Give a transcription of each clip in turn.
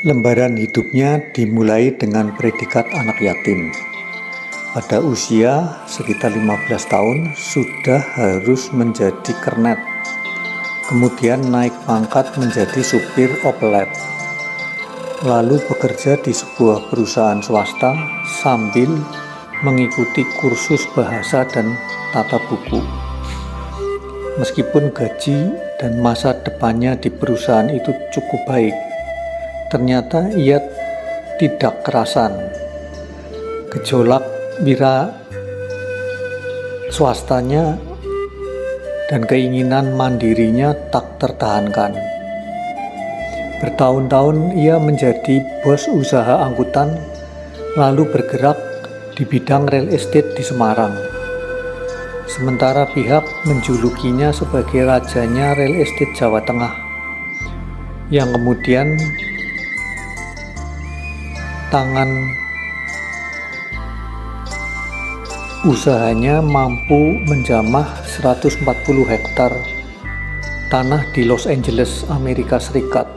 Lembaran hidupnya dimulai dengan predikat anak yatim. Pada usia sekitar 15 tahun sudah harus menjadi kernet. Kemudian naik pangkat menjadi supir opelet. Lalu bekerja di sebuah perusahaan swasta sambil mengikuti kursus bahasa dan tata buku. Meskipun gaji dan masa depannya di perusahaan itu cukup baik, ternyata ia tidak kerasan. Gejolak wira swastanya dan keinginan mandirinya tak tertahankan. Bertahun-tahun ia menjadi bos usaha angkutan, lalu bergerak di bidang real estate di Semarang. Sementara pihak menjulukinya sebagai rajanya real estate Jawa Tengah, yang kemudian tangan usahanya mampu menjamah 140 hektar tanah di Los Angeles, Amerika Serikat,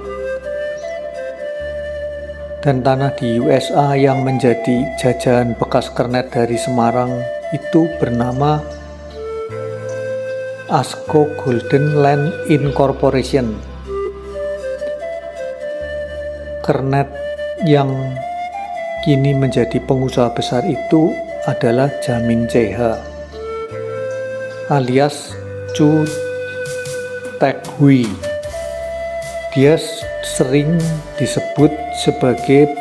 dan tanah di USA yang menjadi jajahan bekas kernet dari Semarang itu bernama Asco Golden Land Incorporation. Kernet yang kini menjadi pengusaha besar itu adalah Jamin CH alias Chu Tek Hui. Dia sering disebut sebagai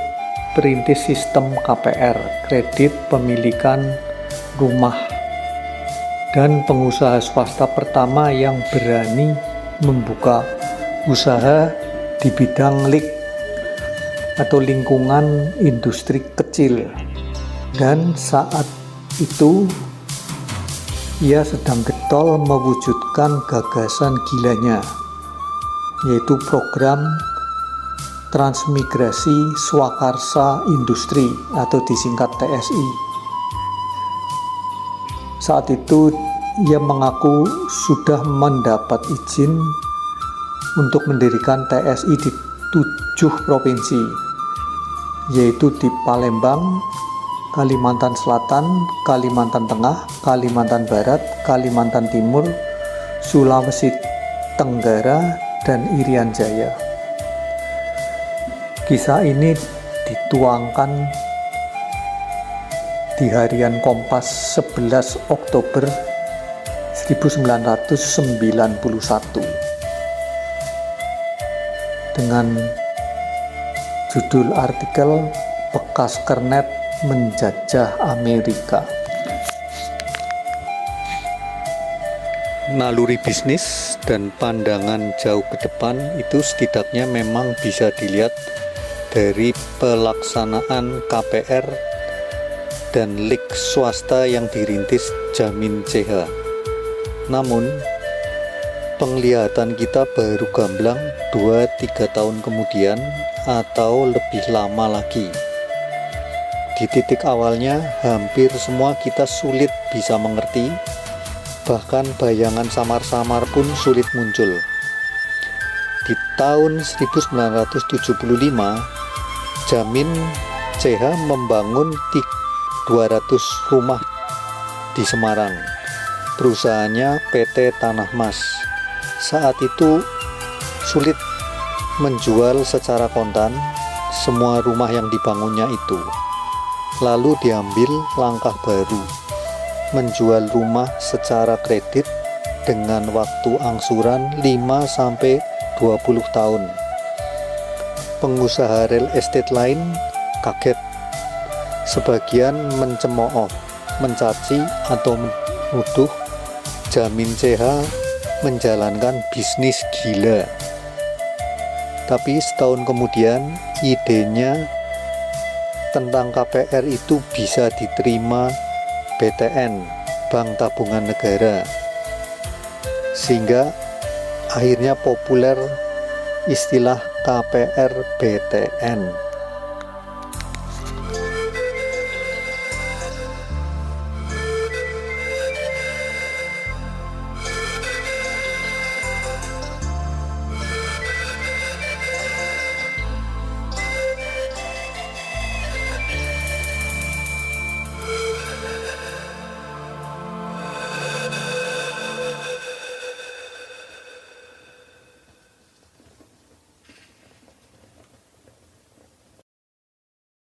perintis sistem KPR, kredit pemilikan rumah, dan pengusaha swasta pertama yang berani membuka usaha di bidang LIK atau lingkungan industri kecil. Dan saat itu ia sedang getol mewujudkan gagasan gilanya, yaitu program Transmigrasi Swakarsa Industri atau disingkat TSI. Saat itu ia mengaku sudah mendapat izin untuk mendirikan TSI di 7 provinsi, yaitu di Palembang, Kalimantan Selatan, Kalimantan Tengah, Kalimantan Barat, Kalimantan Timur, Sulawesi Tenggara, dan Irian Jaya. Kisah ini dituangkan di harian Kompas 11 Oktober 1991 dengan judul artikel "Bekas Kernet Menjajah Amerika". Naluri bisnis dan pandangan jauh ke depan itu setidaknya memang bisa dilihat dari pelaksanaan KPR dan LIK swasta yang dirintis Jamin CH. Namun, penglihatan kita baru gamblang 2-3 tahun kemudian atau lebih lama lagi. Di titik awalnya, hampir semua kita sulit bisa mengerti, bahkan bayangan samar-samar pun sulit muncul. Di tahun 1975, Jamin CH membangun 200 rumah di Semarang. Perusahaannya PT Tanah Mas. Saat itu sulit menjual secara kontan semua rumah yang dibangunnya itu. Lalu diambil langkah baru, menjual rumah secara kredit dengan waktu angsuran 5-20 tahun. Pengusaha real estate lain kaget. Sebagian mencemooh, mencaci atau menuduh Jamin CH menjalankan bisnis gila. Tapi setahun kemudian idenya tentang KPR itu bisa diterima BTN, Bank Tabungan Negara, sehingga akhirnya populer istilah KPR BTN.